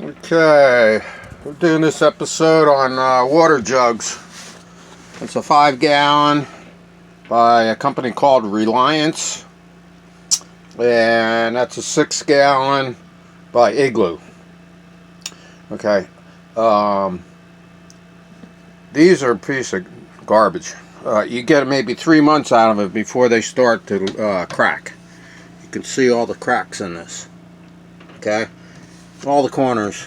Okay, we're doing this episode on water jugs. It's a 5-gallon by a company called Reliance, and that's a 6-gallon by Igloo. Okay, these are a piece of garbage. You get maybe 3 months out of it before they start to crack. You can see all the cracks in this. Okay, all the corners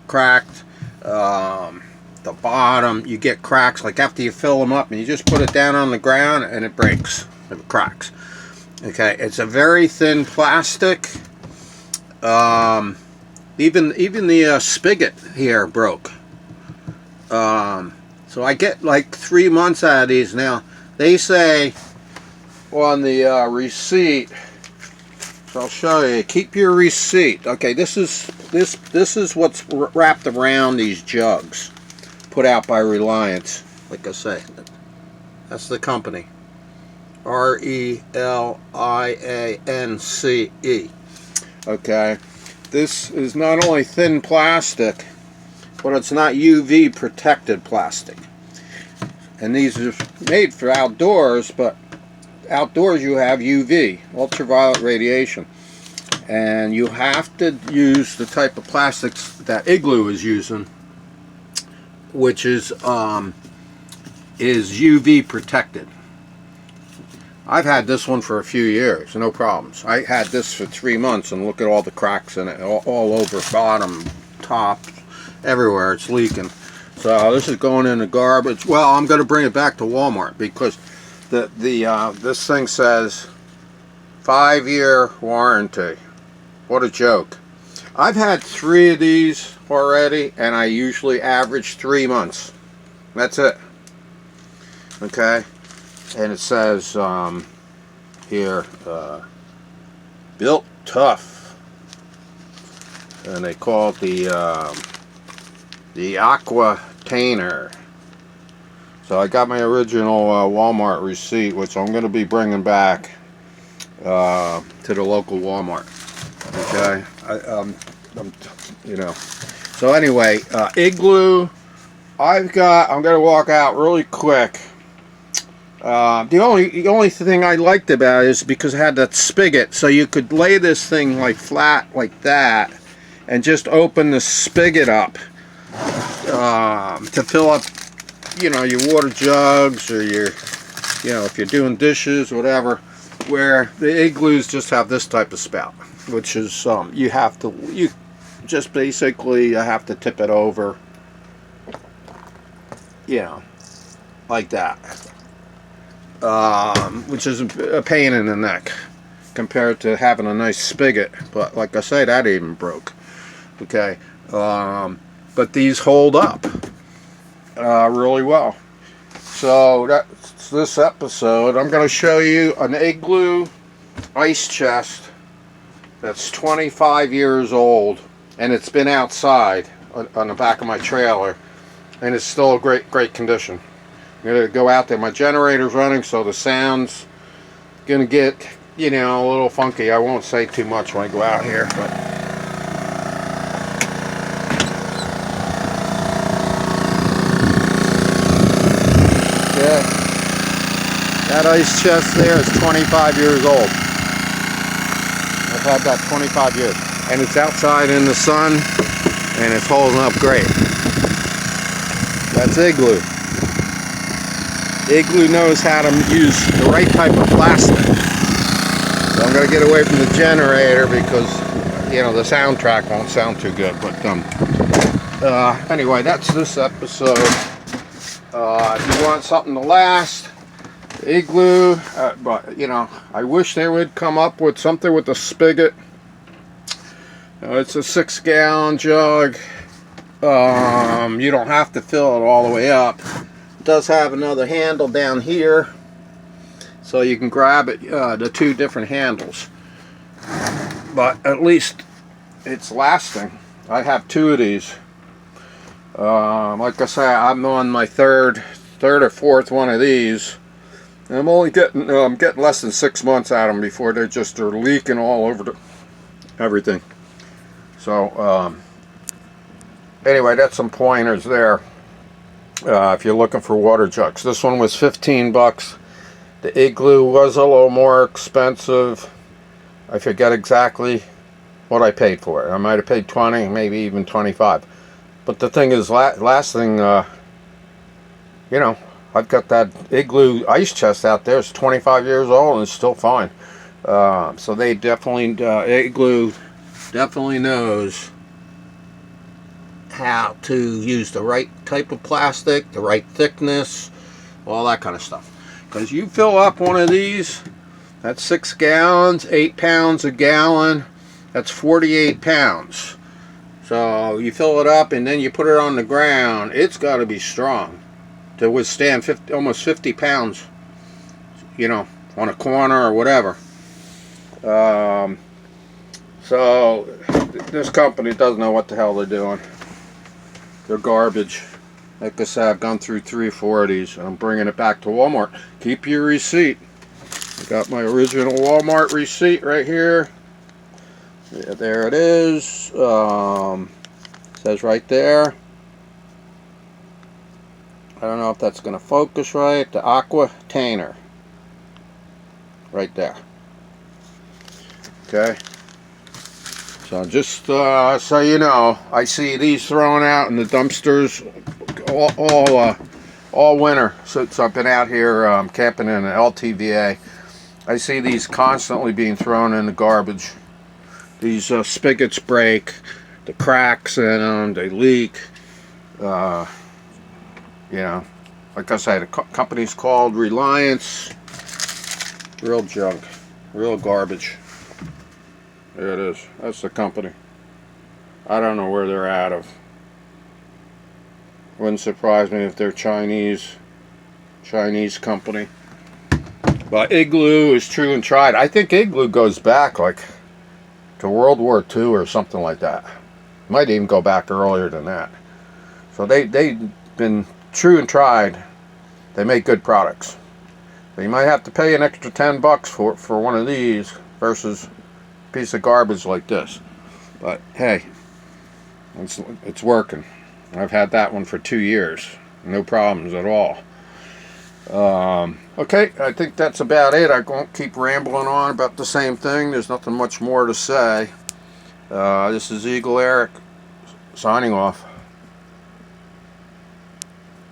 cracked. The bottom, you get cracks like after you fill them up and you just put it down on the ground and it breaks, it cracks. Okay, it's a very thin plastic. Even the spigot here broke. So I get like 3 months out of these. Now they say on the receipt, so I'll show you, keep your receipt. Okay, this is what's wrapped around these jugs, put out by Reliance. Like I say, that's the company, R-E-L-I-A-N-C-E. Okay, this is not only thin plastic, but it's not UV protected plastic. And these are made for outdoors, but outdoors you have UV, ultraviolet radiation, and you have to use the type of plastics that Igloo is using, which is UV protected. I've had this one for a few years, no problems. I had this for 3 months, and look at all the cracks in it, all over, bottom, top, everywhere. It's leaking. So this is going in the garbage. Well, I'm going to bring it back to Walmart because this thing says 5-year warranty. What a joke. I've had 3 of these already, and I usually average 3 months. That's it. Okay, and it says here, built tough, and they call it the Aqua Tainer. So I got my original Walmart receipt, which I'm going to be bringing back to the local Walmart. Okay, you know. So anyway, Igloo. I'm going to walk out really quick. The only thing I liked about it is because it had that spigot, so you could lay this thing like flat like that, and just open the spigot up to fill up, you know, your water jugs, or your, you know, if you're doing dishes, whatever. Where the Igloos just have this type of spout, which is you just basically have to tip it over, you know, like that, which is a pain in the neck compared to having a nice spigot. But like I say, that even broke. Okay, but these hold up really well. So that's this episode. I'm going to show you an Igloo ice chest that's 25 years old, and it's been outside on the back of my trailer, and it's still great condition. I'm going to go out there. My generator's running, so the sound's going to get, you know, a little funky. I won't say too much when I go out here, but that ice chest there is 25 years old. I've had that 25 years. And it's outside in the sun, and it's holding up great. That's Igloo. Igloo knows how to use the right type of plastic. So I'm going to get away from the generator because, you know, the soundtrack won't sound too good. But anyway, that's this episode. If you want something to last, Igloo, but you know, I wish they would come up with something with a spigot. It's a 6-gallon jug. You don't have to fill it all the way up. It does have another handle down here, so you can grab it, the 2 different handles. But at least it's lasting. I have 2 of these. Like I say, I'm on my third or fourth one of these. And I'm only getting less than 6 months out of them before they're leaking all over everything. So anyway, that's some pointers there. If you're looking for water jugs. This one was 15 bucks. The Igloo was a little more expensive. I forget exactly what I paid for it. I might have paid 20, maybe even 25. But the thing is, last thing, you know, I've got that Igloo ice chest out there. It's 25 years old and it's still fine. So they definitely, Igloo definitely knows how to use the right type of plastic, the right thickness, all that kind of stuff. Because you fill up one of these, that's 6 gallons, 8 pounds a gallon, that's 48 pounds. So you fill it up and then you put it on the ground. It's got to be strong to withstand almost 50 pounds, you know, on a corner or whatever. So this company doesn't know what the hell they're doing. They're garbage. Like I said, I've gone through 3 or 4 of these and I'm bringing it back to Walmart. Keep your receipt. I got my original Walmart receipt right here. Yeah, there it is. Says right there. I don't know if that's going to focus right. The Aqua Tanner. Right there. Okay. So just so you know, I see these thrown out in the dumpsters all winter since I've been out here camping in an LTVA. I see these constantly being thrown in the garbage. These spigots break, the cracks in them, they leak. You know, like I said, the company's called Reliance. Real junk, real garbage. There it is. That's the company. I don't know where they're out of. Wouldn't surprise me if they're Chinese company. But Igloo is true and tried. I think Igloo goes back like to World War II or something like that. Might even go back earlier than that. So they've been true and tried. They make good products. But you might have to pay an extra 10 bucks for one of these versus a piece of garbage like this. But hey, it's working. I've had that one for 2 years. No problems at all. Okay, I think that's about it. I won't keep rambling on about the same thing. There's nothing much more to say. This is Eagle Eric signing off.